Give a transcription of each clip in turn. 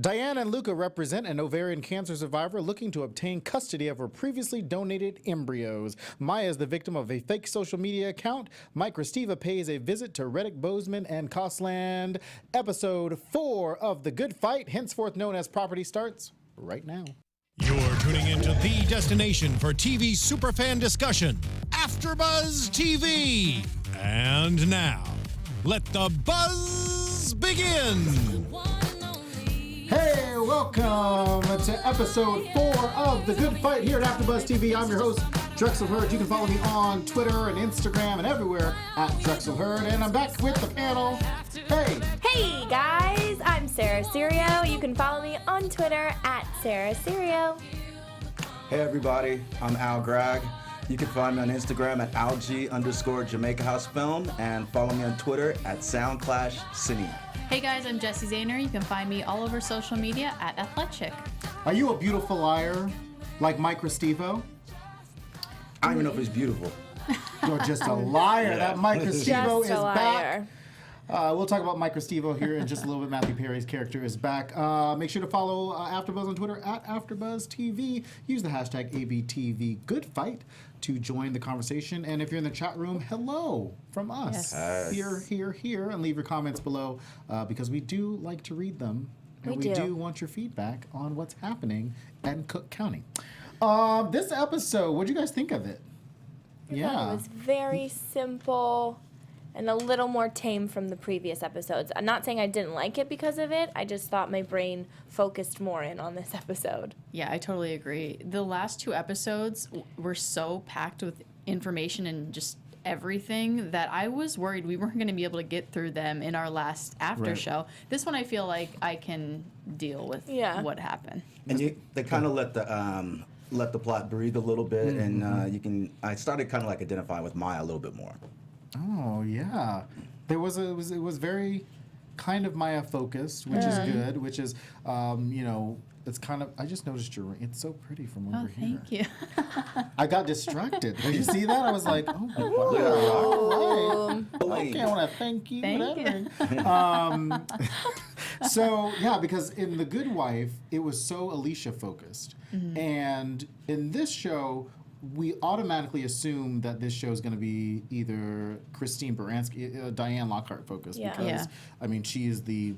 Diane and Luca represent an ovarian cancer survivor looking to obtain custody of her previously donated embryos. Maya is the victim of a fake social media account. Mike Restiva pays a visit to Reddick Bozeman and Costland. Episode 4 of The Good Fight, henceforth known as Property, starts right now. You're tuning into the destination for TV superfan discussion, AfterBuzz TV. And now, let the buzz begin. Hey, welcome to episode 4 of The Good Fight here at AfterBuzz TV. I'm your host, Drexel Heard. You can follow me on Twitter and Instagram and everywhere at Drexel Heard. And I'm back with the panel. Hey. Hey, guys. I'm Sarah Serio. You can follow me on Twitter at Sarah Serio. Hey, everybody. I'm Gragg. You can find me on Instagram at alg_Jamaica House Film and follow me on Twitter at SoundClashCine. Hey guys, I'm Jessie Zahner. You can find me all over social media at Athletic. Are you a beautiful liar like Mike Restivo? I don't even know if he's beautiful. You're just a liar. Yeah. That Mike Restivo Just is a liar. back. We'll talk about Mike Restivo here in just a little bit. Matthew Perry's character is back. Make sure to follow AfterBuzz on Twitter at AfterBuzz TV. Use the hashtag #ABTVGoodFight to join the conversation. And if you're in the chat room, hello from us. Yes. Here, and leave your comments below because we do like to read them. And We we do. do want your feedback on what's happening in Cook County. This episode, what do you guys think of it? I thought it was very simple and a little more tame from the previous episodes. I'm not saying I didn't like it because of it. I just thought my brain focused more in on this episode. Yeah, I totally agree. The last two episodes were so packed with information and just everything that I was worried we weren't going to be able to get through them in our last after Right. show. This one I feel like I can deal with what happened. And they kind of let the plot breathe a little bit, and I started kind of like identifying with Maya a little bit more. Oh yeah, it was very kind of Maya focused, which is good. Which is it's kind of, I just noticed your ring. It's so pretty from over here. Thank you. I got distracted. Did you see that? I was like, oh my god, all right. Okay, I want to thank you. Thank whatever. So yeah, because in The Good Wife, it was so Alicia focused, and in this show, we automatically assume that this show is going to be either Christine Baranski, Diane Lockhart focused, because Yeah. I mean she is the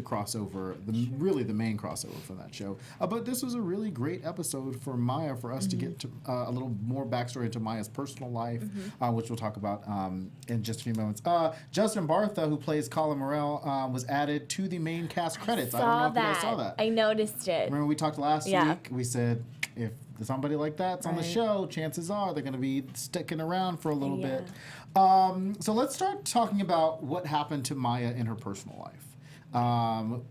crossover, really the main crossover for that show. But this was a really great episode for Maya, for us to get to a little more backstory into Maya's personal life, which we'll talk about in just a few moments. Justin Bartha, who plays Colin Morrell, was added to the main cast credits. I don't know if you guys saw that. I noticed it. Remember we talked last week? We said if somebody like that's on the Right. show, chances are they're going to be sticking around for a little Yeah. bit. So let's start talking about what happened to Maya in her personal life.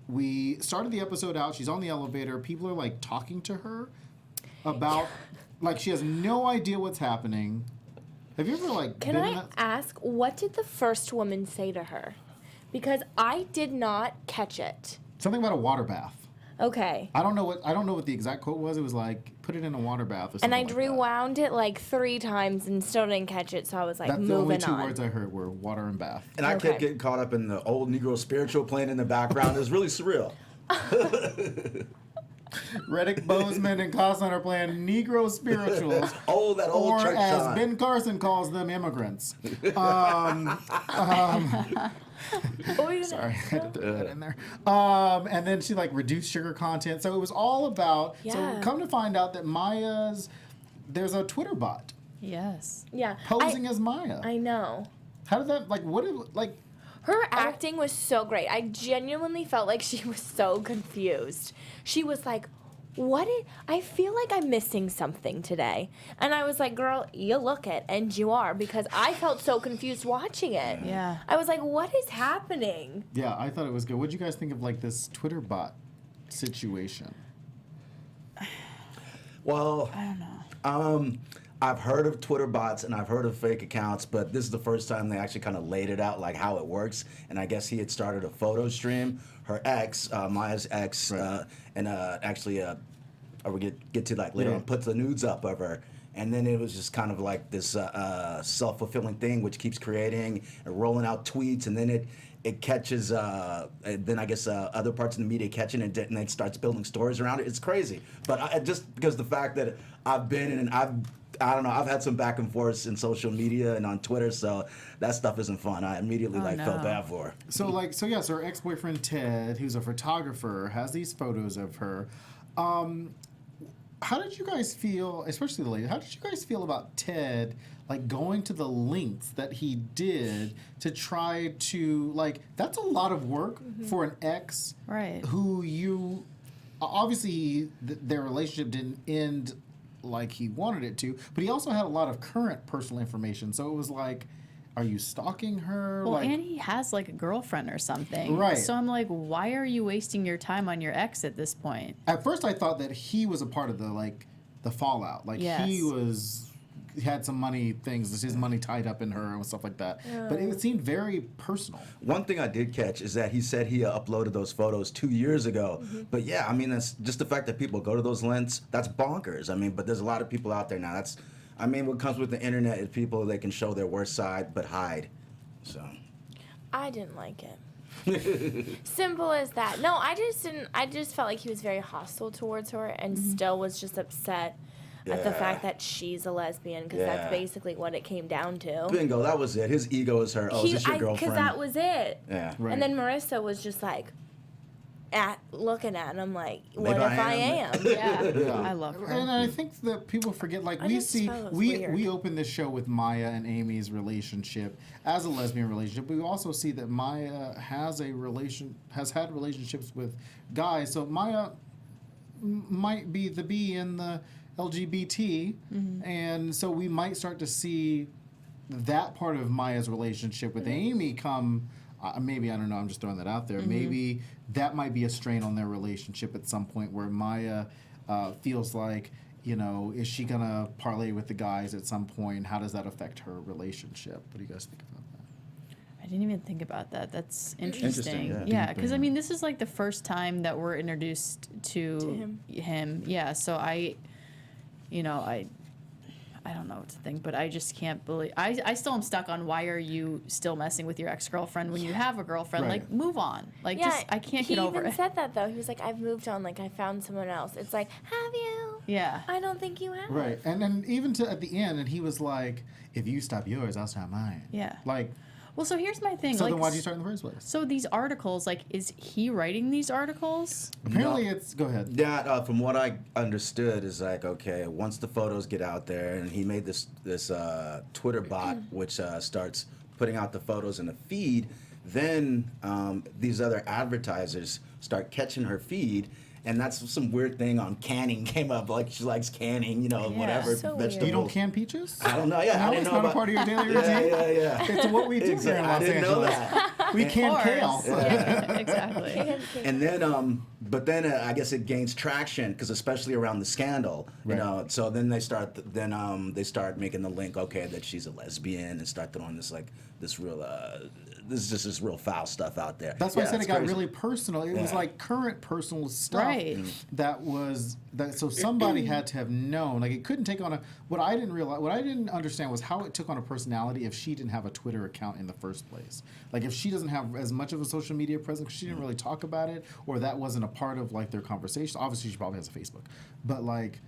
We started the episode out. She's on the elevator. People are like talking to her about, like she has no idea what's happening. Have you ever like Can been in I that? ask, what did the first woman say to her? Because I did not catch it. Something about a water bath. Okay. I don't know what the exact quote was. It was like, put it in a water bath or something. And I like that. rewound it like 3 times and still didn't catch it, so I was like, That's the only moving 2 on. words I heard were water and bath. And I Okay. kept getting caught up in the old Negro spiritual playing in the background. It was really surreal. Reddick Bozeman and Costland are playing Negro spirituals. That old Or church as song. Ben Carson calls them, immigrants. Sorry, I had to throw that in there. And then she like reduced sugar content. So it was all about. So Yeah. come to find out that there's a Twitter bot Yes. Yeah. posing as Maya. I know. How did that Her acting was so great. I genuinely felt like she was so confused. She was like, I feel like I'm missing something today. And I was like, girl, you look it, and you are, because I felt so confused watching it. Yeah. I was like, what is happening? Yeah, I thought it was good. What did you guys think of like this Twitter bot situation? Well, I don't know. I've heard of Twitter bots and I've heard of fake accounts, but this is the first time they actually kind of laid it out, like how it works. And I guess he had started a photo stream. Her ex, Maya's ex, Right. and actually, or we get to like later on, puts the nudes up of her And then it was just kind of like this self-fulfilling thing, which keeps creating and rolling out tweets, and then it catches, and then I guess other parts of the media catch it, and then starts building stories around it. It's crazy. But just because the fact that I've been in, and I don't know, I've had some back and forth in social media and on Twitter, so that stuff isn't fun. I immediately felt bad for her. So yes, her ex-boyfriend Ted, who's a photographer, has these photos of her. How did you guys feel, especially the lady, how did you guys feel about Ted, like, going to the lengths that he did to try to, like, that's a lot of work for an ex who you, obviously their relationship didn't end like he wanted it to, but he also had a lot of current personal information, so it was like, are you stalking her? Well, like, and he has like a girlfriend or something. Right. So I'm like, why are you wasting your time on your ex at this point? at first I thought that he was a part of the fallout. Like, Yes. he had some money things, his money tied up in her and stuff like that. But it seemed very personal. One thing I did catch is that he said he uploaded those photos 2 years ago. But yeah, I mean, that's just the fact that people go to those lengths, that's bonkers. I mean, but there's a lot of people out there now. I mean, what comes with the internet is people, they can show their worst side but hide. So I didn't like it. Simple as that. No, I just didn't. I just felt like he was very hostile towards her, and still was just upset at the fact that she's a lesbian, because that's basically what it came down to. Bingo, that was it. His ego is hurt. Oh, is this your girlfriend? Because that was it. Yeah. Right. And then Marissa was just like, looking at him like, what Maybe if I I am? am. Yeah. I love her. And I think that people forget, like, I we just see, thought it was we weird. open this show with Maya and Amy's relationship as a lesbian relationship. We also see that Maya has had relationships with guys. So Maya might be the B in the LGBT, and so we might start to see that part of Maya's relationship with Amy come. Maybe, I don't know, I'm just throwing that out there. Maybe that might be a strain on their relationship at some point, where Maya feels like, you know, is she going to parlay with the guys at some point? How does that affect her relationship? What do you guys think about that? I didn't even think about that. That's interesting. yeah. Yeah, because I mean, this is like the first time that we're introduced to him. Yeah, so I don't know what to think, but I just can't believe. I still am stuck on, why are you still messing with your ex-girlfriend when you have a girlfriend? Right. Like, move on. Like, Yeah, just, I can't get over He even it. said that, though. He was like, I've moved on. Like, I found someone else. It's like, have you? Yeah. I don't think you have. Right. And then even at the end, and he was like, if you stop yours, I'll stop mine. Yeah. Like, Well, so here's my thing. so like, then why did you start in the first place? So these articles, like, is he writing these articles? Apparently go ahead. Yeah, from what I understood is like, okay, once the photos get out there, and he made this Twitter bot which starts putting out the photos in the feed, then these other advertisers start catching her feed. And that's some weird thing on canning came up. Like, she likes canning, you know, whatever, So weird. vegetables. You don't can peaches? I don't know. Yeah, No, I didn't it's know not a about, part of your daily routine. Yeah. It's what we do here in Exactly. Los I didn't know Angeles. that. We can kale. Yeah, exactly. And then, but then I guess it gains traction, because especially around the scandal, you Right. know. So then they start making the link, okay, that she's a lesbian, and start throwing this this real foul stuff out there. That's why I Yeah, said it's it got crazy. really personal. It was Yeah. like current personal stuff Right. so somebody had to have known. Like, it couldn't take on what I didn't understand was how it took on a personality if she didn't have a Twitter account in the first place. Like, if she doesn't have as much of a social media presence, she didn't really talk about it, or that wasn't a part of, like, their conversation. Obviously, she probably has a Facebook, but, like,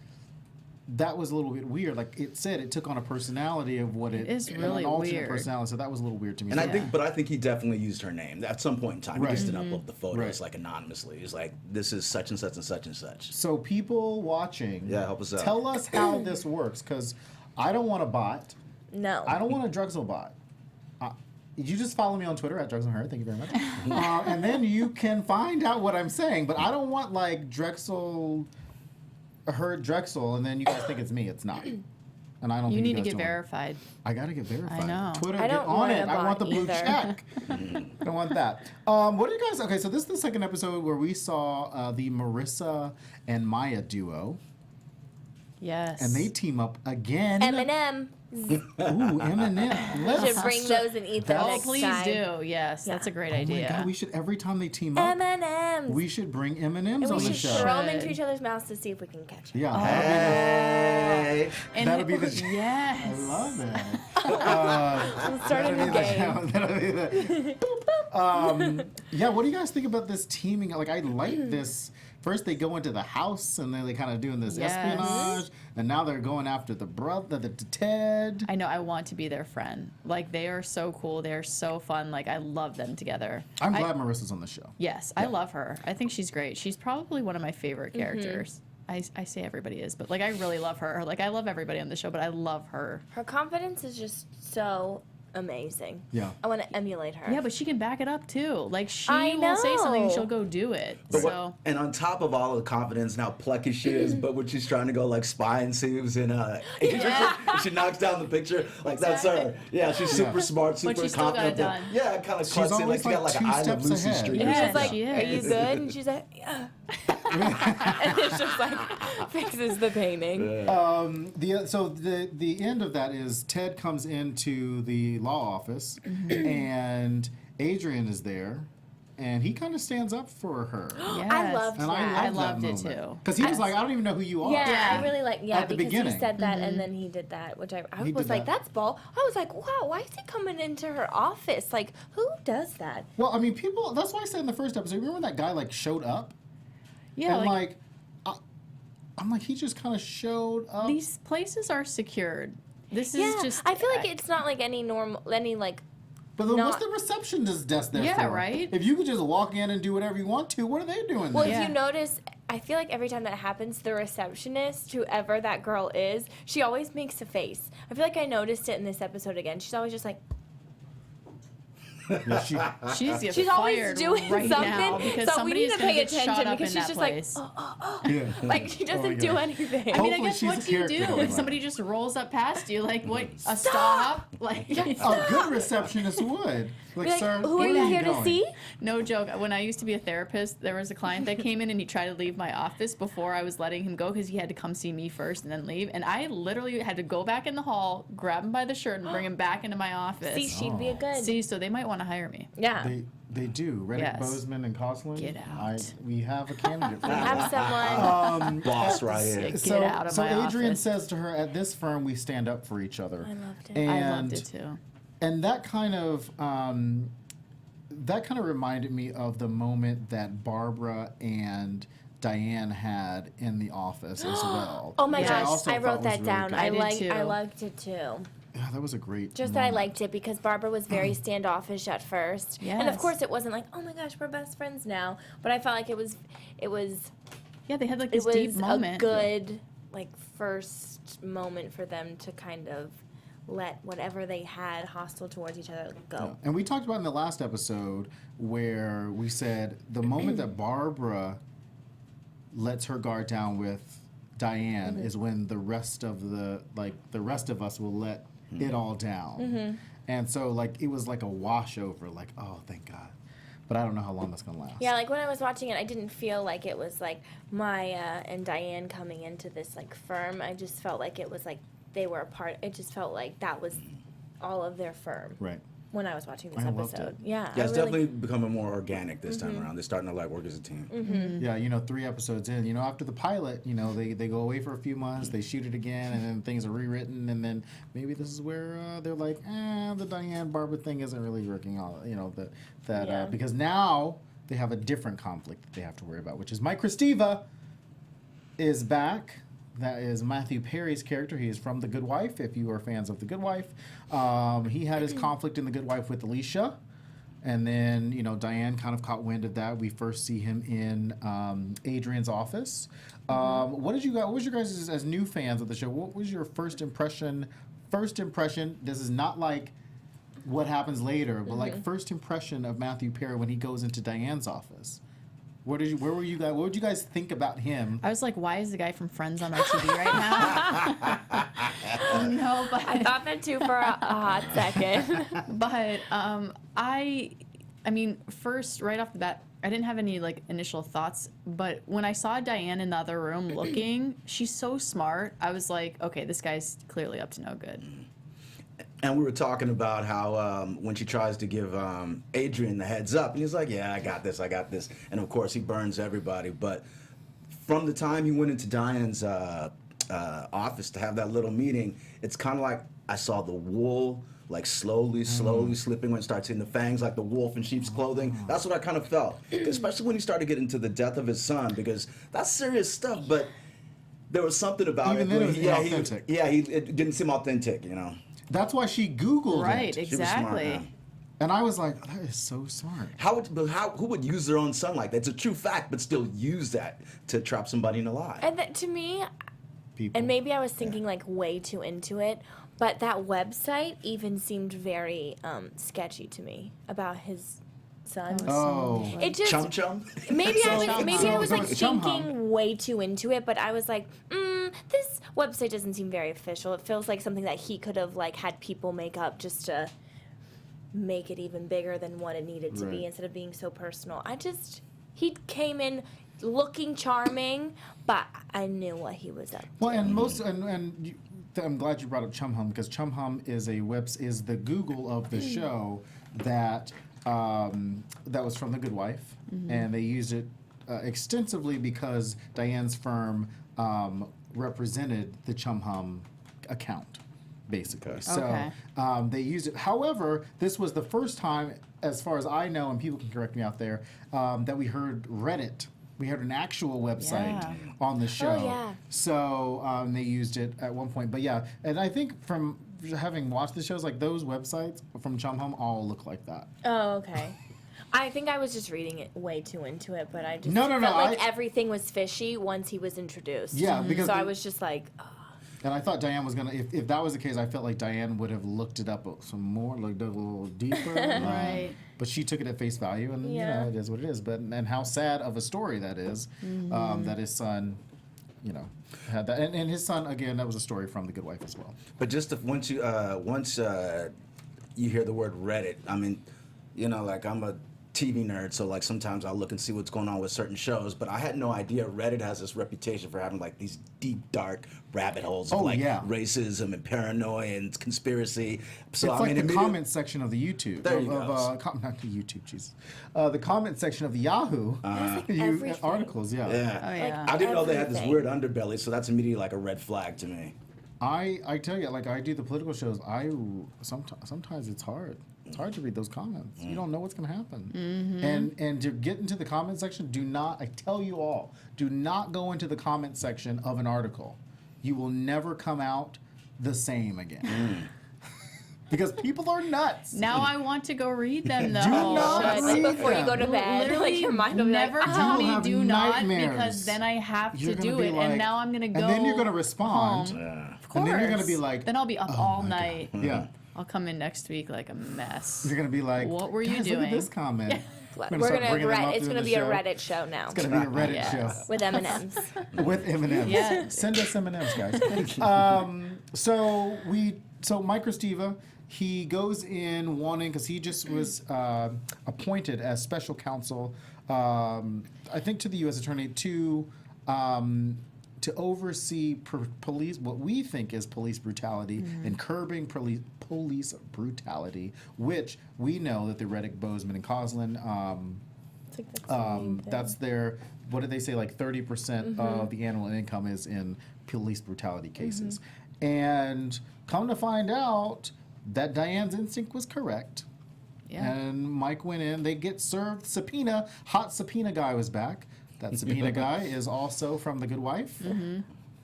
that was a little bit weird. Like, it said it took on a personality of what it is an really alternate weird. personality. So that was a little weird to me. And So- I think he definitely used her name at some point in time. Right. He just didn't upload the photos Right. like anonymously. He's like, this is such and such and such and such. So people watching, Yeah, help us out. Tell us how this works, because I don't want a bot. No. I don't want a Drexel bot. You just follow me on Twitter at Drexel Heard. Thank you very much. And then you can find out what I'm saying. But I don't want, like, Drexel Heard Drexel, and then you guys think it's me. It's not. And I don't. You think need to guys get do. verified. I gotta get verified. I know. Twitter, I get don't on want it. a I want bot the blue either. check. I don't want that. What do you guys? Okay, so this is the second episode where we saw the Marissa and Maya duo, Yes. and they team up again. Eminem. Ooh, M&M. We should bring those and eat them Oh, next please time. do. Yes, that's a great Oh my idea. God, we should, every time they team up, M&M's. we should bring M&Ms and on we the should show. throw them Should. into each other's mouths to see if we can catch them. Yeah, Hey. And that'll be the. yes. I love it. We'll start a new game. That'll be the. Yeah, what do you guys think about this teaming? Like, I like this. First, they go into the house, and then they kind of doing this Yes. espionage, and now they're going after the brother, the Ted. I know. I want to be their friend. Like, they are so cool. They are so fun. Like, I love them together. I'm glad Marissa's on the show. Yes, I love her. I think she's great. She's probably one of my favorite characters. I say everybody is, but like I really love her. Like I love everybody on the show, but I love her. Her confidence is just so amazing. Yeah. I want to emulate her. Yeah, but she can back it up too. Like she I will say something, and know. she'll go do it. But So and on top of all of the confidence and how plucky she is, but when she's trying to go like spy and Sue's and she knocks down the picture, like that's her. Yeah, she's super smart, super she still got confident. it done. Yeah, it kind of She's cuts in always, like she got like, like an 2 I Love steps Lucy ahead. streak. Yeah. or She's something. like, she "Are you is. good?" And she's like, "Yeah." And it's just like fixes the painting. The end of that is Ted comes into the law office, and Adrian is there, and he kind of stands up for her. yes. I loved And that. I loved it too. Because he was like, I don't even know who you are. Yeah, Yeah. I really like. Yeah, At the because beginning. he said that, and then he did that, which I He was did like, that. "That's bold." I was like, "Wow, why is he coming into her office? Like, who does that?" Well, I mean, people, that's why I said in the first episode, remember when that guy like showed up? Yeah, And like I'm like, he just kind of showed up. these places are secured. This is Yeah, just. I feel like it's not like any like. But then not- what's the receptionist desk there Yeah, for? right? If you could just walk in and do whatever you want to, what are they doing Well, there? Yeah. if you notice, I feel like every time that happens, the receptionist, whoever that girl is, she always makes a face. I feel like I noticed it in this episode again. She's always just like, Yeah, she's she's always fired doing right something. now because So we need somebody's to gonna pay get shot attention up because in she's that just place. like, oh. yeah. Like she Oh my doesn't do gosh. anything. I mean, I Hopefully guess she's what a do you do character if anyway. somebody just rolls up past you? Like, what? A stop? Like, A good receptionist would. Like, Be like, sir, who are where you here going? to see? no joke. When I used to be a therapist, there was a client that came in and he tried to leave my office before I was letting him go because he had to come see me first and then leave. And I literally had to go back in the hall, grab him by the shirt, and bring him back into my office. See, she'd be a good. See, so they might want to hire me. Yeah. They do. Reddick, Yes. Bozeman, and Coughlin. Get out. We have a candidate for We that. have someone. Boss right here. Get So, out of so my Adrian office. says to her, at this firm, we stand up for each other. I loved it. And, I loved it too. And that kind of reminded me of the moment that Barbara and Diane had in the office as well. Oh my which gosh, also I thought wrote was that really down. good. I did too. I liked it too. Yeah, that was a great. Just that I moment. liked it because Barbara was very standoffish at first, and of Yes. course it wasn't like, oh my gosh, we're best friends now. But I felt like it was Yeah, they had like it this was deep a moment. good like first moment for them to kind of let whatever they had hostile towards each other go. Yeah. And we talked about in the last episode where we said the moment that Barbara lets her guard down with Diane is when the rest of us will let it all down. And so like it was like a washover, like, oh thank God. But I don't know how long that's gonna last. Yeah, like when I was watching it, I didn't feel like it was like Maya and Diane coming into this like firm. I just felt like it was like they were a part. It just felt like that was all of their firm Right. when I was watching this I loved episode. it. Yeah, Yeah, I it's really- definitely becoming more organic this time around. They're starting to like work as a team. Yeah, 3 episodes in, after the pilot, they go away for a few months, they shoot it again, and then things are rewritten, and then maybe this is where they're like, the Diane Barbara thing isn't really working out, Yeah. because now they have a different conflict that they have to worry about, which is Mike Christiva is back. That is Matthew Perry's character. He is from The Good Wife, if you are fans of The Good Wife. He had his conflict in The Good Wife with Alicia. And then, Diane kind of caught wind of that. We first see him in Adrian's office. What was your guys, as new fans of the show, what was your first impression? This is not like what happens later, but like first impression of Matthew Perry when he goes into Diane's office. Where were you guys? What would you guys think about him? I was like, why is the guy from Friends on our TV right now? No, but I thought that too for a hot second. but I mean, first right off the bat, I didn't have any like initial thoughts, but when I saw Diane in the other room looking, she's so smart. I was like, okay, this guy's clearly up to no good. And we were talking about how when she tries to give Adrian the heads up, and he's like, "Yeah, I got this. And of course, he burns everybody. But from the time he went into Diane's office to have that little meeting, it's kind of like I saw the wool like slowly slipping when it starts hitting the fangs, like the wolf in sheep's clothing. That's what I kind of felt, especially when he started getting into the death of his son, because that's serious stuff. But there was something about Even it. then, it was inauthentic. inauthentic. It didn't seem authentic, you know. That's why she Googled Right, it. She was smart, exactly. man. And I was like, that is so smart. Who would use their own son like that? It's a true fact, but still use that to trap somebody in a lie. And that, to me, People. and maybe I was thinking like way too into it, but that website even seemed very sketchy to me about his son. Oh. It just Chum Chum? maybe I was So like it's Chum thinking way too into it, but I was like, this website doesn't seem very official. It feels like something that he could have like had people make up just to make it even bigger than what it needed to Right. be instead of being so personal. He came in looking charming, but I knew what he was up to. Well, and I'm glad you brought up Chum Hum, because Chum Hum is the Google of the show that was from The Good Wife, and they used it extensively because Diane's firm represented the Chum Hum account, basically. Okay. So Okay. they used it. However, this was the first time, as far as I know, and people can correct me out there, that we heard Reddit. We had an actual website Yeah. on the show. yeah. So they used it at one point. But yeah, and I think from having watched the shows, like those websites from Chum Hum all look like that. Oh, okay. I think I was just reading it way too into it, but I just No, felt no, like I- everything was fishy once he was introduced. Yeah, because so I the- was just like, And I thought Diane was going to, if that was the case, I felt like Diane would have looked it up some more, looked a little deeper. Right. But she took it at face value, and Yeah. it is what it is. But and how sad of a story that is, that his son, had that. And his son, again, that was a story from The Good Wife as well. But just once you hear the word Reddit, I mean, like I'm a TV nerd, so like sometimes I'll look and see what's going on with certain shows, but I had no idea Reddit has this reputation for having like these deep, dark rabbit holes of racism and paranoia and conspiracy. So It's I like mean, the comment section of the YouTube. There you go. Not the YouTube, Jesus. The comment section of the Yahoo everything. articles, yeah. Oh, yeah. I didn't know they had this Everything. weird underbelly, so that's immediately like a red flag to me. I tell you, like I do the political shows. Sometimes it's hard. It's hard to read those comments. You don't know what's going to happen. And to get into the comment section, I tell you all, do not go into the comment section of an article. You will never come out the same again. Because people are nuts. Now I want to go read them though. Do not should. read Like before you them. go to bed, Literally, like your mind will be never like, tell You will me have do not, nightmares. because then I have You're to gonna do be it, like- and now I'm gonna go. And then you're going to respond. home. Of And then you're going to be course. like, Then I'll be up "Oh all my God." night. Yeah. I'll come in next week like a mess. You're going to be like, What were you "Guys, look at doing?" this comment. We're start gonna bringing them up it's during gonna the be a show. Reddit show now It's going to be a Reddit Yes. show. with M&Ms. With M&Ms. Yeah. Send us M&Ms, guys. So Mike Restiva, he goes in wanting, because he just was appointed as special counsel, I think to the U.S. Attorney to oversee police, what we think is police brutality and curbing police brutality, which we know that the Reddick, Bozeman, and Coslin, It's like that's the main thing. that's their, what did they say, like 30% of the annual income is in police brutality cases. And come to find out that Diane's instinct was correct. Yeah. And Mike went in, they get served subpoena, hot subpoena guy was back. That subpoena guy is also from The Good Wife.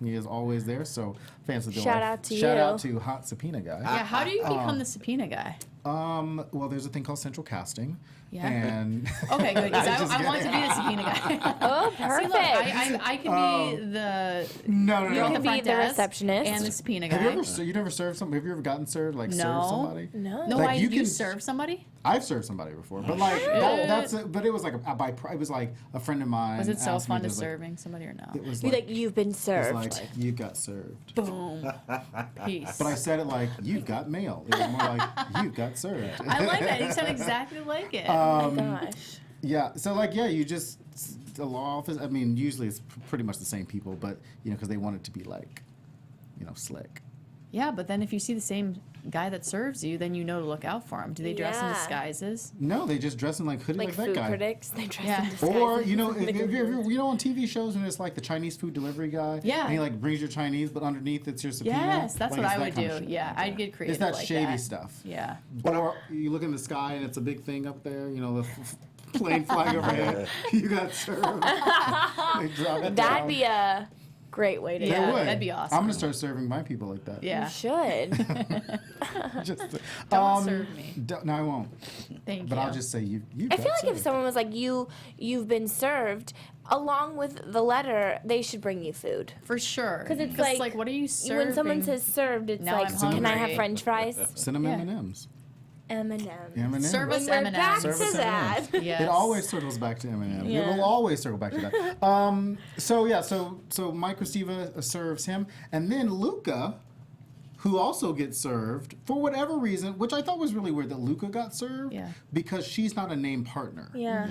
He is always there, so fans of The Good Shout Wife. out to Shout you. out to hot subpoena guy. Yeah. How do you become the subpoena guy? Well, there's a thing called central casting. Yeah. And Okay, good. 'Cause Just I want to kidding. be the subpoena guy. Oh, See, perfect. look, I can be the no, You the can be front the desk receptionist. and the subpoena guy. have you ever you never served somebody? Have you ever gotten served, like served No. somebody? No. No, Like, you can serve somebody? I've served somebody before, but like but it was like it was like a friend of mine. Was it so asked me fun to like, serving somebody or no? It was You're like, like, you've been it was served. like you got served. Boom. Peace. But I said it like you got mail. It was more like you got served. I like that. You sound exactly like it. Oh my gosh. Yeah. So like you just the law office. I mean, usually it's pretty much the same people, but because they want it to be like, slick. Yeah, but then if you see the same guy that serves you, then you know to look out for him. Do they dress in Yeah. disguises? No, they just dress in like hoodie Like like that food guy. critics, they dress Yeah. in disguises. Or if They go you're on TV shows and it's like the Chinese food delivery guy, Yeah. and he like brings your Chinese, but underneath it's your subpoena. Yes, that's like, what it's I that would kind do. of shit. Yeah, I'd get creative It's that like shady that. stuff. Yeah. Or you look in the sky and it's a big thing up there, you know, the plane flying overhead. You got served. They drop it That'd down. be a great way to They Yeah, do would. it. that'd be awesome. I'm gonna start serving my people like that. Yeah. You should. Just, Don't serve me. No, I won't. Thank But you. I'll just say you. I feel got like if served. someone was like, you've been served, along with the letter, they should bring you food. For sure. 'Cause it's like, what are you serving? When someone says served, it's Now like, I'm can I have hungry. French fries? cinnamon Yeah. M&Ms. M&M's. M&Ms. Serve us When we're back M&Ms. to Service that. M&Ms. Yes. It always circles back to M&M. It Yeah. will always circle back to that. So Mike Restiva serves him, and then Luca, who also gets served for whatever reason, which I thought was really weird that Luca got served, Yeah. because she's not a named partner, Yeah.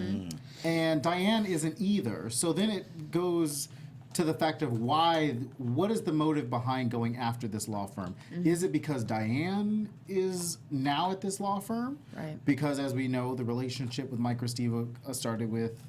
and Diane isn't either. So then it goes to the fact of what is the motive behind going after this law firm? Is it because Diane is now at this law firm? Right. Because as we know, the relationship with Mike Restiva started with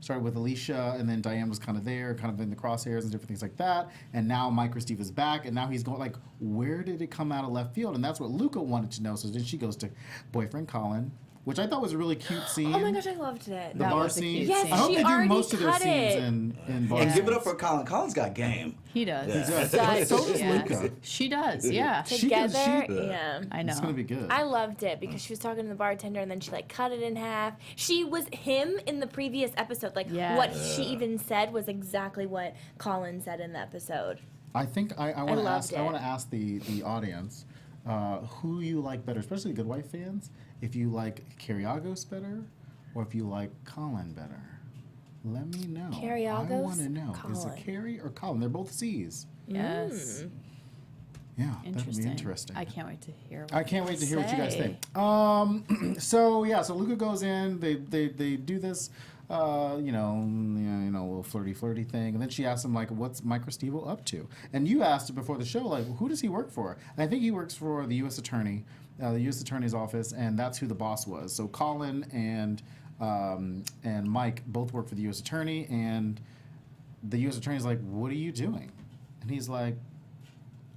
Alicia, and then Diane was kind of there, kind of in the crosshairs and different things like that. And now Mike Restiva's back, and now he's going like, where did it come out of left field? And that's what Luca wanted to know. So then she goes to boyfriend Colin, which I thought was a really cute scene. Oh my gosh, I loved it. The That bar was a scene. cute Yes, scene. I hope she they do already most of their cut scenes it. in bar And scenes. give it up for Colin. Colin's got game. He does. Yeah. Does. So does Yeah. Luca. She does. Yeah. She does- Together, she- yeah. I know. It's gonna be good. I loved it because she was talking to the bartender and then she like cut it in half. She was him in the previous episode. Like Yes. what she even said was exactly what Colin said in the episode. I think I want to loved ask. I it. want to ask the audience who you like better, especially Good Wife fans. If you like Keriagos better, or if you like Colin better. Let me know. I Keriagos, want to know. Is it Colin. Carrie or Colin? They're both C's. Yes. Yeah, that'd Interesting. be interesting. I can't wait to hear. What I can't wait to hear what you guys say. think. So Luca goes in. They do this, a little flirty thing, and then she asks him like, "What's Mike Restivo up to?" And you asked before the show, like, who does he work for? And I think he works for the U.S. Attorney, the U.S. Attorney's office, and that's who the boss was. So Colin and Mike both work for the U.S. Attorney, and the U.S. Attorney's like, "What are you doing?" And he's like,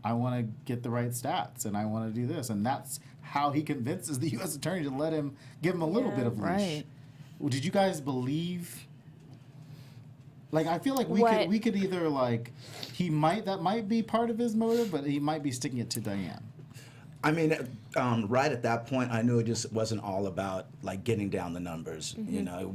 I want to get the right stats, and I want to do this, and that's how he convinces the U.S. Attorney to give him a little bit of leash. Right. Well, did you guys believe? Like, I feel like What? we could either like that might be part of his motive, but he might be sticking it to Diane. I mean, right at that point, I knew it just wasn't all about like getting down the numbers. You know,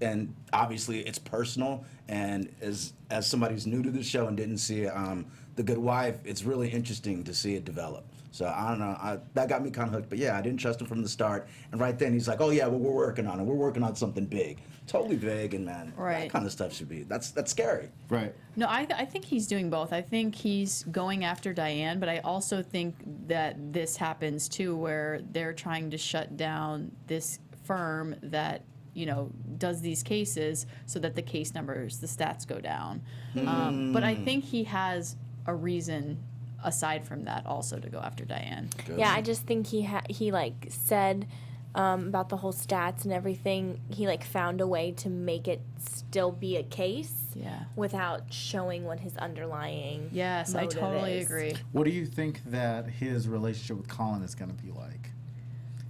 and obviously it's personal. And as somebody who's new to the show and didn't see The Good Wife, it's really interesting to see it develop. So I don't know, that got me kind of hooked. But yeah, I didn't trust him from the start. And right then he's like, "Oh yeah, well, we're working on it. We're working on something big." Totally vague, and man, Right. that kind of stuff should be that's scary. Right. No, I think he's doing both. I think he's going after Diane, but I also think that this happens too, where they're trying to shut down this firm that does these cases so that the case numbers, the stats go down. But I think he has a reason aside from that also to go after Diane. Yeah, I just think he like said about the whole stats and everything. He like found a way to make it still be a case. Yeah. Without showing what his underlying. Yes, I motive totally is. agree. What do you think that his relationship with Colin is going to be like?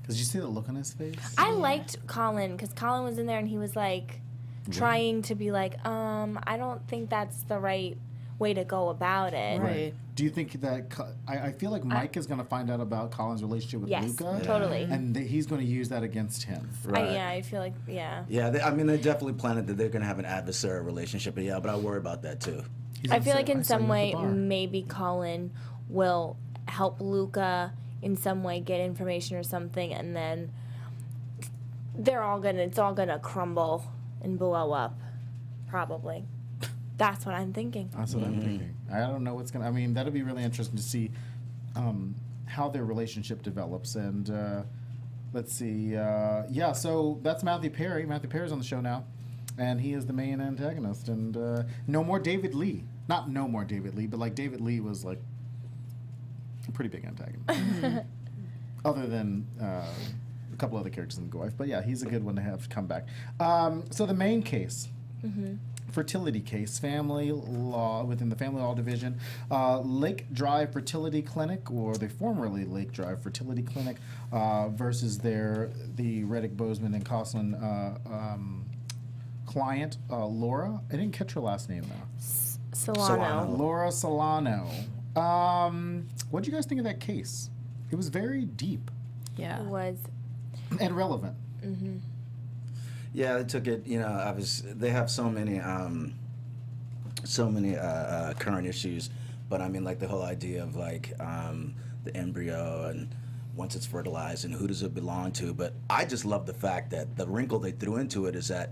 Because you see the look on his face. I liked Colin because Colin was in there and he was like trying to be like, I don't think that's the right way to go about it. Right. Do you think that I feel like Mike is going to find out about Colin's relationship with Yes, Luca, totally. and he's going to use that against him. I feel like, yeah. Yeah, they definitely planted that they're going to have an adversarial relationship. But yeah, but I worry about that too. He's I gonna feel say, like in "I saw you some at the way, bar." maybe Colin will help Luca in some way get information or something, and then it's all gonna crumble and blow up, probably. That's what I'm thinking. That's what I'm thinking. I don't know what's going to... I mean, that'll be really interesting to see how their relationship develops. And let's see. So that's Matthew Perry. Matthew Perry's on the show now. And he is the main antagonist. And no more David Lee. Not no more David Lee, but like David Lee was like... pretty big antagonist. Other than a couple other characters in The Good Wife. But yeah, he's a good one to have come back. So the main case, fertility case, family law, within the family law division, Lake Drive Fertility Clinic, or the formerly Lake Drive Fertility Clinic, versus the Reddick, Bozeman, and Coughlin client, Laura. I didn't catch her last name though. Solano. Laura Solano. What do you guys think of that case? It was very deep Yeah. Was and relevant. Yeah, they took it. They have so many current issues, but I mean, like the whole idea of like the embryo and once it's fertilized and who does it belong to. But I just love the fact that the wrinkle they threw into it is that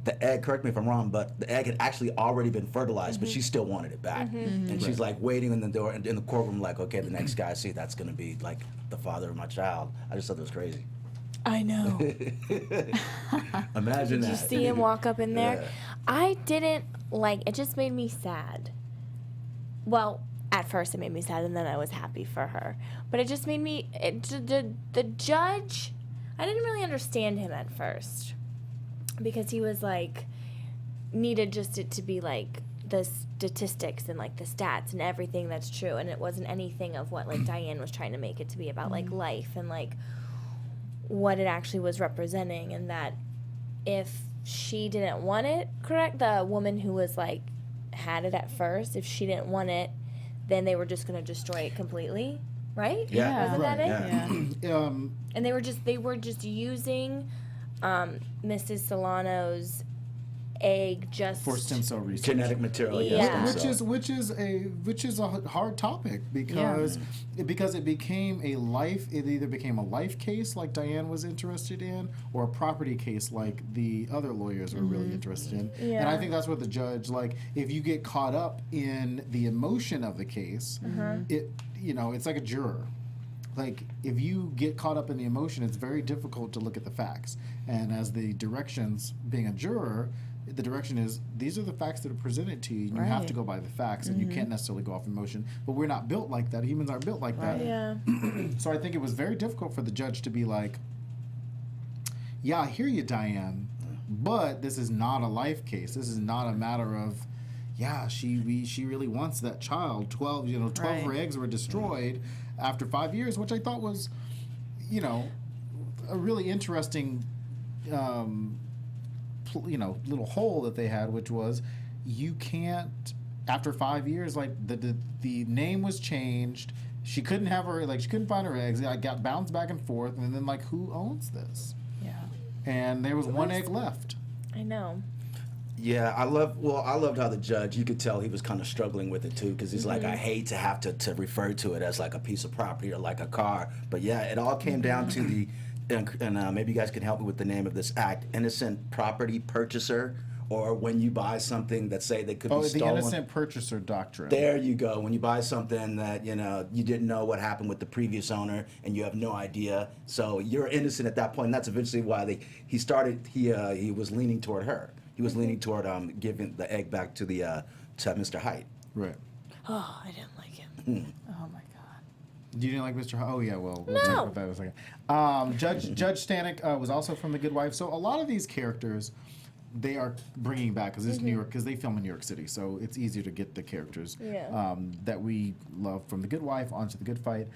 the egg, correct me if I'm wrong, but the egg had actually already been fertilized, but she still wanted it back. And she's like waiting in the door, in the courtroom, like, okay, the next guy I see, that's going to be like the father of my child. I just thought that was crazy. I know. Imagine Did that. you see him walk up in there? Yeah. I didn't like it. Just made me sad. Well, at first it made me sad, and then I was happy for her. But it just made me the judge. I didn't really understand him at first because he was like needed just it to be like the statistics and like the stats and everything that's true, and it wasn't anything of what like Diane was trying to make it to be about like life and like what it actually was representing, and that if she didn't want it, correct, the woman who was like had it at first, if she didn't want it, then they were just going to destroy it completely, right? Yeah. Wasn't that it? Yeah. And they were just using Mrs. Solano's egg just For stem cell research. Genetic material, Yeah. stem cell. Which is a hard topic because it became it either became a life case like Diane was interested in, or a property case like the other lawyers were really interested in. Yeah. And I think that's what the judge, like, if you get caught up in the emotion of the case, it's like a juror. Like, if you get caught up in the emotion, it's very difficult to look at the facts. And as the directions, being a juror, the direction is, these are the facts that are presented to you. And you have Right. to go by the facts, and you can't necessarily go off emotion. But we're not built like that. Humans aren't built like that. Yeah. So I think it was very difficult for the judge to be like, yeah, I hear you, Diane, but this is not a life case. This is not a matter of, yeah, she really wants that child. 12 of her Right. eggs were destroyed after 5 years, which I thought was, a really interesting, little hole that they had, which was, you can't, after 5 years, like the name was changed. She couldn't have her, like, she couldn't find her eggs. I got bounced back and forth, and then, like, who owns this? Yeah. And there was one egg left. I know. Yeah, I loved how the judge, you could tell he was kind of struggling with it too, because he's like, I hate to have to refer to it as like a piece of property or like a car. But yeah, it all came down to the, and maybe you guys can help me with the name of this act, innocent property purchaser, or when you buy something that say they could be The stolen. innocent purchaser doctrine. There you go. When you buy something that you didn't know what happened with the previous owner, and you have no idea, so you're innocent at that point. And that's eventually why he was leaning toward her. He was leaning toward giving the egg back to to Mr. Height. Right. Oh, I didn't like him. Oh my God. You didn't like Mr. Oh, yeah, well, we'll No. talk about that in a second. Judge Stanek was also from The Good Wife. So a lot of these characters, they are bringing back, because it's New York, because they film in New York City, so it's easier to get the characters that we love from The Good Wife onto The Good Fight.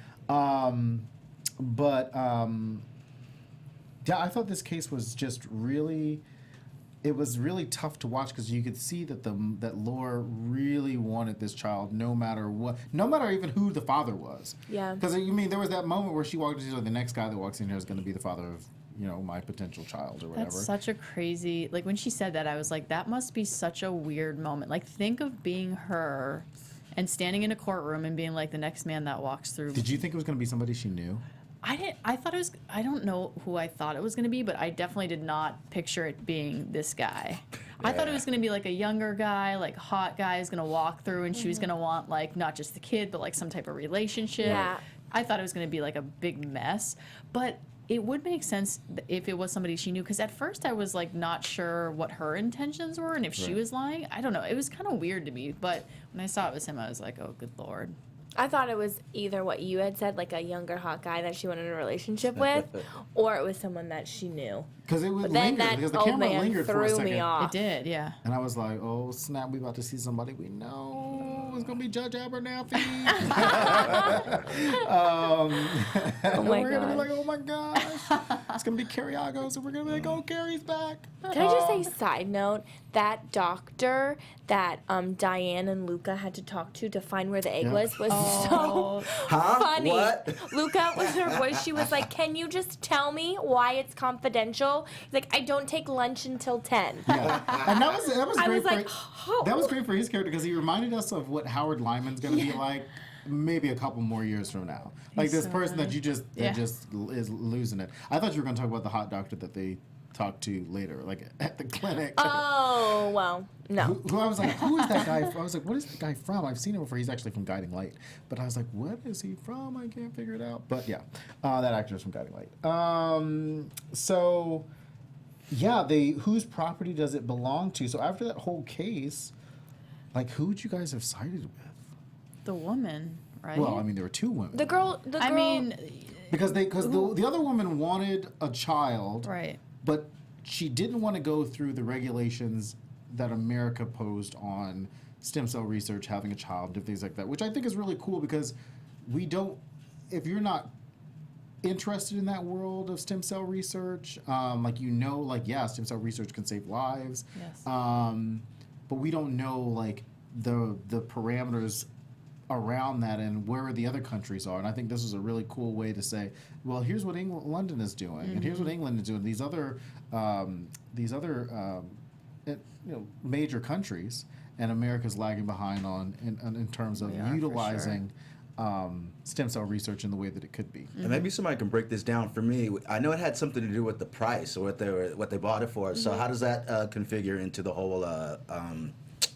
Yeah, I thought this case was just really... It was really tough to watch because you could see that that Laura really wanted this child, no matter what, no matter even who the father was. Yeah. Because there was that moment where she walked in, she's like, the next guy that walks in here is going to be the father of my potential child or whatever. That's such a crazy, like when she said that, I was like, that must be such a weird moment. Like, think of being her and standing in a courtroom and being like the next man that walks through. Did you think it was going to be somebody she knew? I thought it was, I don't know who I thought it was going to be, but I definitely did not picture it being this guy. I thought it was going to be like a younger guy, like hot guy is going to walk through and she was going to want like not just the kid, but like some type of relationship. Yeah. I thought it was going to be like a big mess, but it would make sense if it was somebody she knew, because at first I was like not sure what her intentions were and if she was lying. I don't know. It was kind of weird to me, but when I saw it was him, I was like, oh, good Lord. I thought it was either what you had said, like a younger hot guy that she went in a relationship with, or it was someone that she knew. Because it would But then linger, that because the old camera man lingered for a threw second. me off. It did, yeah. And I was like, oh, snap, we about to see somebody we know. It's going to be Judge Abernathy. Oh my we're going to be God. like, oh my gosh. It's going to be Carriago, so we're going to be like, oh, Carrie's back. Can I just say, side note, that doctor that Diane and Luca had to talk to find where the egg Yeah. was so Huh? funny. What? Luca was her voice. She was like, "Can you just tell me why it's confidential?" He's like, "I don't take lunch until 10." Yeah. And that was I great was for like, "Oh." that was great for his character because he reminded us of what Howard Lyman's going to be like maybe a couple more years from now. Like He's this so person that funny. you just Yeah. that just is losing it. I thought you were going to talk about the hot doctor that they talked to later, like at the clinic. Oh well, no. Who I was like, who is that guy? I was like, what is that guy from? I've seen him before. He's actually from Guiding Light. But I was like, what is he from? I can't figure it out. But yeah, that actor is from Guiding Light. So yeah, whose property does it belong to? So after that whole case, like, who would you guys have sided with? The woman, right? Well, I mean, there were two women. The girl. I mean, because the other woman wanted a child, right. but she didn't want to go through the regulations that America posed on stem cell research, having a child, and things like that, which I think is really cool because we don't, if you're not interested in that world of stem cell research, yeah, stem cell research can save lives, Yes. but we don't know like the parameters around that and where the other countries are. And I think this is a really cool way to say, well, here's what London is doing, and here's what England is doing. These other major countries, and America's lagging behind in terms of We are, for utilizing stem cell research in the way that it could be. And maybe somebody can break this down for me. I know it had something to do with the price or what they bought it for. So how does that configure into the whole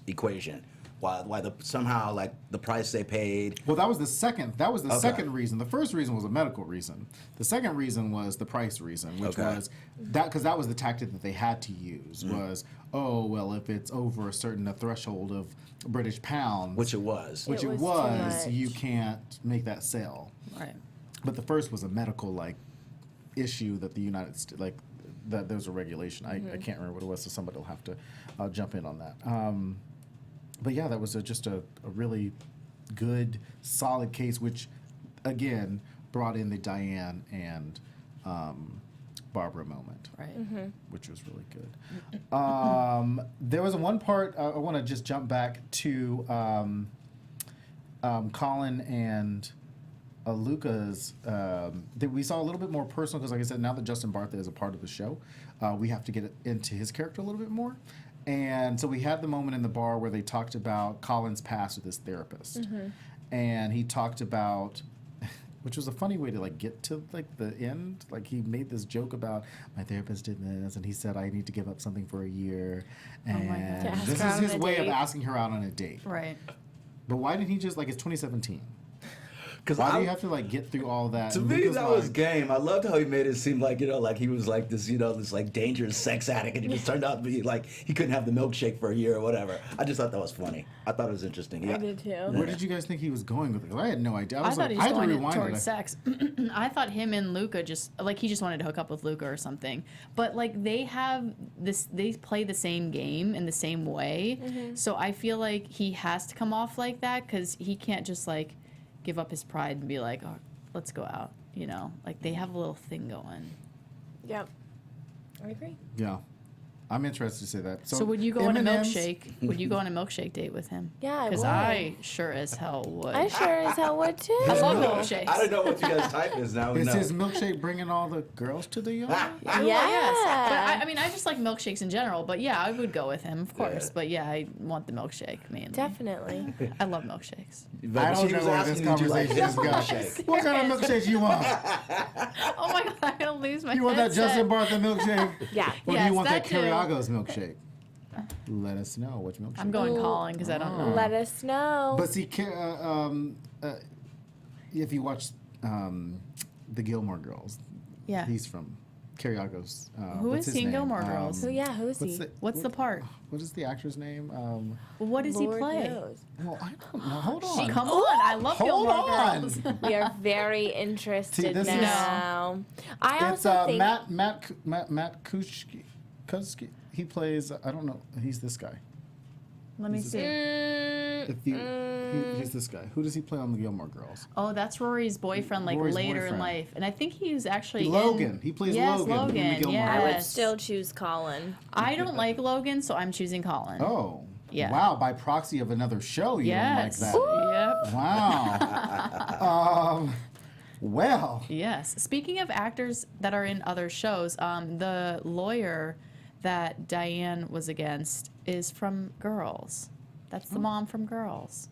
equation? Why somehow like the price they paid? Well, that was the second. That was the Okay. second reason. The first reason was a medical reason. The second reason was the price reason, which Okay. was because that was the tactic that they had to use. Was if it's over a certain threshold of British pounds, Which it was. which It it was too was, much. you can't make that sale. Right. But the first was a medical issue that the United States that there was a regulation. I can't remember what it was, so somebody will have to jump in on that. But yeah, that was just a really good, solid case, which again brought in the Diane and Barbara moment, Right. which was really good. There was one part I want to just jump back to Colin and Luca's. That we saw a little bit more personal because, like I said, now that Justin Bartha is a part of the show, we have to get into his character a little bit more. And so we had the moment in the bar where they talked about Colin's past with his therapist, and he talked about, which was a funny way to get to the end. Like he made this joke about my therapist did this, and he said I need to give up something for a year, and my God. To ask this her is out on his a way of date. asking her out on a date. Right. But why didn't he just it's 2017? Because Why do you have to get through all that? To And me, Luca's that was game. I loved how he made it seem like he was like this, this dangerous sex addict, and he just turned out to be he couldn't have the milkshake for a year or whatever. I just thought that was funny. I thought it was interesting. Yeah. I did too. Where did you guys think he was going with it? 'Cause I had no idea. I was thought he I was had to going rewind towards it. sex. I thought him and Luca he just wanted to hook up with Luca or something. But they have this, they play the same game in the same way. So I feel like he has to come off like that because he can't just give up his pride and be like, oh, let's go out. They have a little thing going. Yep. I agree. Yeah. I'm interested to say that. So would you go on a M&Ms milkshake? Would you go on a milkshake date with him? Yeah, I Because would. I sure as hell would. I sure as hell would too. I love milkshakes. I don't know what you guys' type is now. We Is know. his milkshake bringing all the girls to the yard? Well, Yeah. yes. But I just like milkshakes in general. But yeah, I would go with him, of course. Yeah. But yeah, I want the milkshake mainly. Definitely. I love milkshakes. But I don't she know was where this asking, "Would you like conversation is this going. milkshake?" What kind of milkshake you want? Oh my god, I'm gonna lose my You want that headset. Justin Bartha milkshake? Yeah. Or do Yes, you want that that too. Carriago's milkshake? Let us know which milkshake. I'm going Colin because I don't know. Let us know. But see, if you watch the Gilmore Girls, Yeah. he's from Cariago's. Who what's is his he in name? Gilmore Girls? who is he? What's the part? What is the actor's name? What does he Lord play? knows. Well, I don't know. Hold on. Come on, I love Hold Gilmore on. Girls. We are very interested this is- now. I It's also think Matt Kuski. He plays. I don't know. He's this guy. Let me see. If you, he's this guy. Who does he play on the Gilmore Girls? Oh, that's Rory's boyfriend, like Rory's later in boyfriend. life, and I think he's actually Logan. In, He plays yes, Logan in the Gilmore yes. I would still choose Colin. I don't like Logan, so I'm choosing Colin. Oh. Yeah. Wow. By proxy of another show, you Yes. don't like that. Yep. Wow. Well. Yes. Speaking of actors that are in other shows, the lawyer that Diane was against is from Girls. That's the mom from Girls.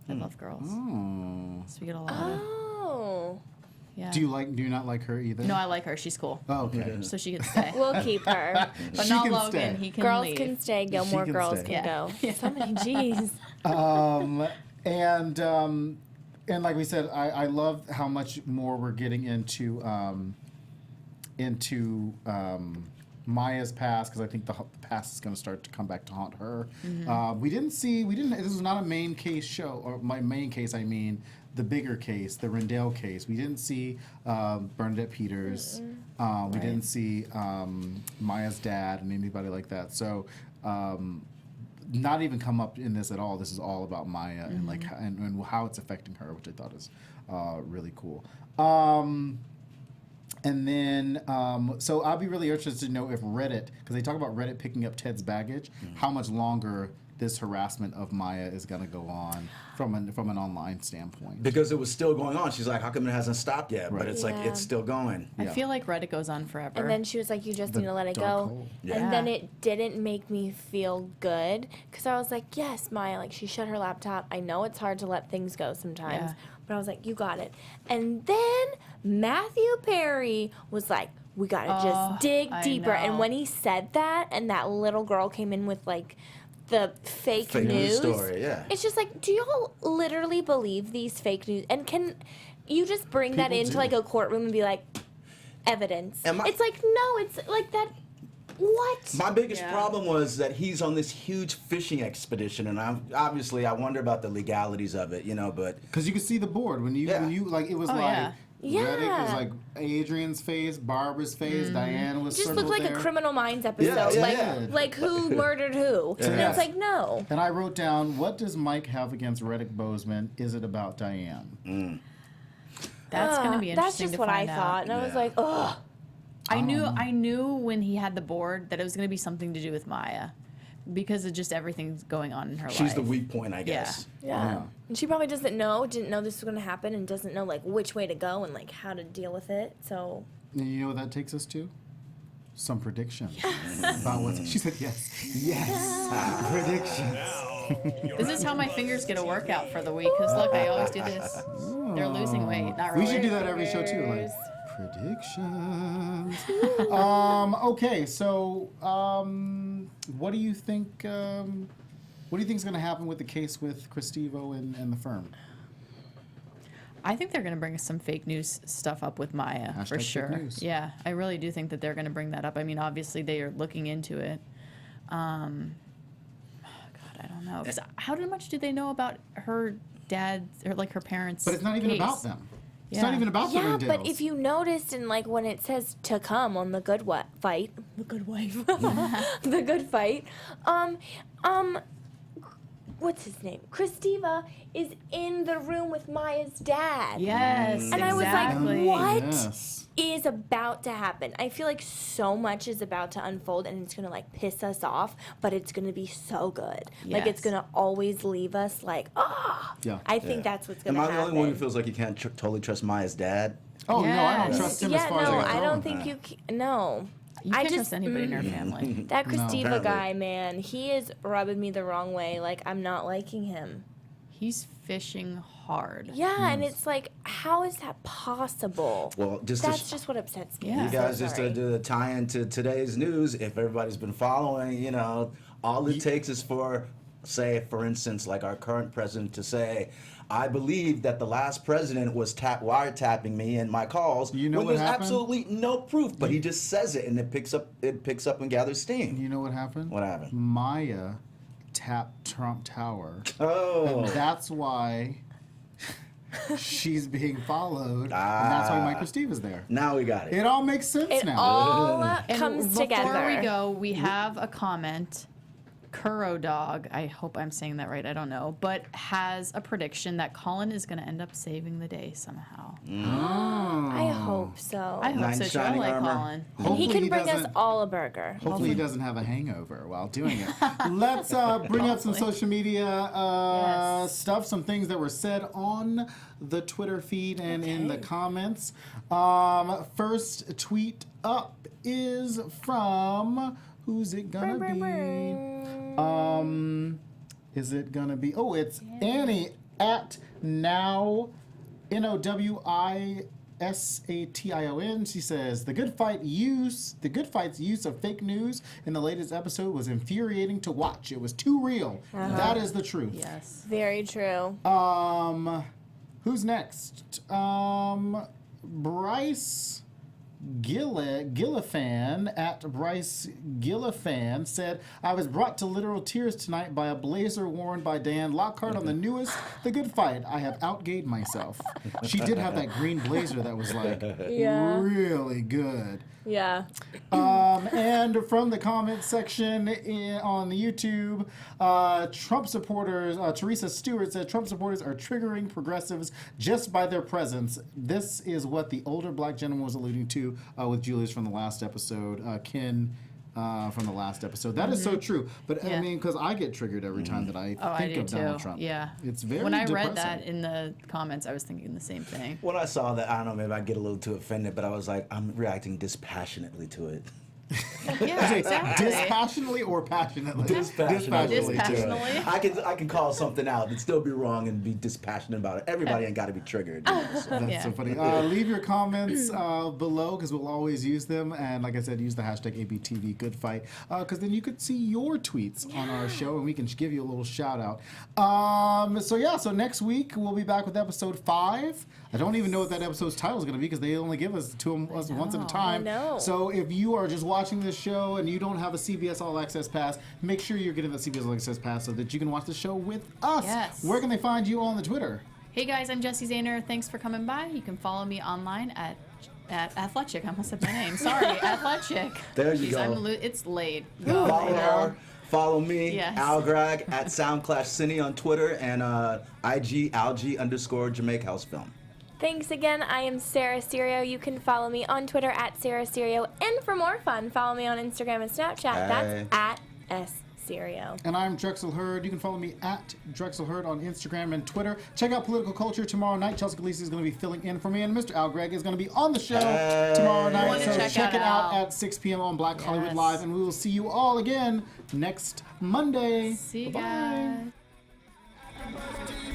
I love Girls. Oh. So we get a lot of. Oh. Yeah. Do you not like her either? No, I like her. She's cool. Oh, okay. So she can stay. We'll keep her. But She not can Logan. stay. He can Girls leave. can stay. Gilmore can girls stay. can go. So many G's. And like we said, I love how much more we're getting into Maya's past, because I think the past is going to start to come back to haunt her. This is not a main case show, or my main case, I mean the bigger case, the Rendell case. We didn't see Bernadette Peters. We didn't see Maya's dad and anybody like that. So not even come up in this at all. This is all about Maya and like and how it's affecting her, which I thought is really cool. And then, so I'll be really interested to know if Reddit, because they talk about Reddit picking up Ted's baggage, how much longer this harassment of Maya is going to go on from an online standpoint. Because it was still going on. She's like, how come it hasn't stopped yet? Right. But it's like, Yeah. it's still going. I feel like Reddit goes on forever. And then she was like, you just need to let it dark go. hole. Yeah. And then it didn't make me feel good because I was like, yes, Maya, like she shut her laptop. I know it's hard to let things go sometimes, Yeah. but I was like, you got it. And then Matthew Perry was like, we got to just dig I deeper. And know. when he said that and that little girl came in with like the fake Fake news news story, yeah. It's just like, do y'all literally believe these fake news? And can you just bring that People into do. like a courtroom and be like, evidence? And my- It's like, no, it's like that. What? My biggest Yeah. problem was that he's on this huge fishing expedition, and I wonder about the legalities of it, but Because you could see the board when you like it was like yeah. Reddit was Yeah. like Adrian's face, Barbara's face, Diane was It just circled looked like there. a Criminal Minds episode. yeah, like, yeah. like who murdered who? And Yeah. it's like, no. And I wrote down, what does Mike have against Reddick Bozeman? Is it about Diane? That's going to be interesting That's just to what I find out. thought. And I was Yeah. like, ugh. I knew when he had the board that it was going to be something to do with Maya because of just everything's going on in her life. she's the weak point, I guess. Yeah. And she probably didn't know this was going to happen and doesn't know, like, which way to go and, like, how to deal with it. So, And you know what that takes us to? Some predictions about what's. She said yes. Yes. Predictions. This is how my fingers get a workout for the week because, look, I always do this. They're losing weight. Not We really. should do that every show too. Like predictions. Okay, so what do you think? What do you think is going to happen with the case with Cristivo and the firm? I think they're going to bring some fake news stuff up with Maya Hashtag for fake sure. news. Yeah, I really do think that they're going to bring that up. I mean, obviously they are looking into it. God, I don't know. 'Cause how much do they know about her dad or like her parents? But it's not even case? about them. It's Yeah. not even about the yeah, Rendells. but if you noticed, and like when it says to come on the good fight, the good wife, the good fight, what's his name? Christiva is in the room with Maya's dad. Yes, And I was exactly. like, what Yes. is about to happen? I feel like so much is about to unfold and it's going to like piss us off, but it's going to be so good. Like it's Yes. going to always leave us like, Yeah. I think that's what's going Am to I the happen. only one who feels like you can't totally trust Maya's dad? Oh no, I don't Yes. trust him yeah, as far as no, I I go. don't think no. You I can't just trust anybody in her family. that Christiva apparently. guy, man, he is rubbing me the wrong way. Like I'm not liking him. He's fishing hard. Yeah, and it's like, how is that possible? Well, That's just what upsets me. Yeah. I'm You so guys, just to sorry. do the tie-in to today's news, if everybody's been following, all it takes is for, say, for instance, like our current president to say, I believe that the last president was wiretapping me and my calls You know when what there's happened? absolutely no proof, but he just says it and it picks up and gathers steam. You know what happened? What happened? Maya tapped Trump Tower. Oh. And that's why she's being followed. And that's why Mike Steve is there. Now we got it. It all makes sense It now. all And comes before together. we go, we have a comment. Kuro Dog, I hope I'm saying that right, I don't know, but has a prediction that Colin is going to end up saving the day somehow. I hope so. I hope Knight in so too. I shining like armor. Colin. And he Hopefully can bring us doesn't- all a burger. Hopefully he doesn't have a hangover while doing it. Let's bring up some social media Yes. stuff, some things that were said on the Twitter feed and in the Okay. comments. First tweet up is from, who's it gonna be? Is it gonna be? Oh, it's Annie at now NOWISATION. She says the Good Fight's use of fake news in the latest episode was infuriating to watch. It was too real. That is the truth. Yes. Very true. Who's next? Bryce Gillifan at Bryce Gillifan said, I was brought to literal tears tonight by a blazer worn by Diane Lockhart on the newest The Good Fight. I have outgayed myself. She did have that green blazer that was like Yeah. really good. Yeah. And from the comment section on the YouTube, Trump supporters, Teresa Stewart said, Trump supporters are triggering progressives just by their presence. This is what the older black gentleman was alluding to with Julius from the last episode, Ken from the last episode. That is so true. But I Yeah. mean, because I get triggered every time that I Oh, think I do of Donald too. Trump. Yeah. It's very When I depressing. read that in the comments, I was thinking the same thing. When I saw that, I don't know, maybe I get a little too offended, but I was like, I'm reacting dispassionately to it. Yeah, exactly. Dispassionately or passionately? Dispassionately. Dispassionately. I can call something out and still be wrong and be dispassionate about it. Everybody ain't got to be triggered. You know, so. That's Yeah. so funny. Leave your comments below because we'll always use them. And like I said, use the hashtag ABTV Good Fight because then you could see your tweets on our show and we can give you a little shout out. So next week we'll be back with episode 5. I don't even know what that episode's title is going to be because they only give us us once at a time. know. So if you are just watching this show and you don't have a CBS All Access pass, make sure you're getting the CBS All Access pass so that you can watch the show with us. Yes. Where can they find you on the Twitter? Hey guys, I'm Jessie Zahner. Thanks for coming by. You can follow me online at Athletic. I almost said my name. Sorry, Athletic. There you go. It's late. Follow her. Follow me, Yes. Al Gragg, at SoundClashCine on Twitter, and IG Algie_Jamaica House Film. Thanks again. I am Sarah Serio. You can follow me on Twitter at Sarah Serio. And for more fun, follow me on Instagram and Snapchat. Hey. That's at SSerio. And I'm Drexel Heard. You can follow me at Drexel Heard on Instagram and Twitter. Check out Political Culture tomorrow night. Chelsea Gleason is going to be filling in for me, and Mr. Al Gragg is going to be on the show tomorrow night. wanna So check check it out out Al. at 6 p.m. on Black Hollywood Yes. Live, and we will see you all again next Monday. See you Bye-bye. guys.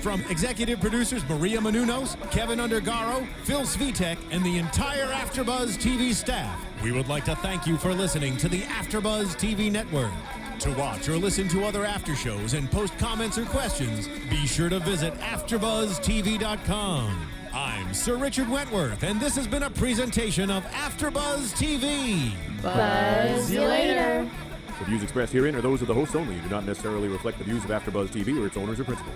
From executive producers Maria Menounos, Kevin Undergaro, Phil Svitek, and the entire AfterBuzz TV staff, we would like to thank you for listening to the AfterBuzz TV network. To watch or listen to other after shows and post comments or questions, be sure to visit AfterBuzzTV.com. I'm Sir Richard Wentworth, and this has been a presentation of AfterBuzz TV. Buzz you later. The views expressed herein are those of the hosts only and do not necessarily reflect the views of AfterBuzz TV or its owners or principals.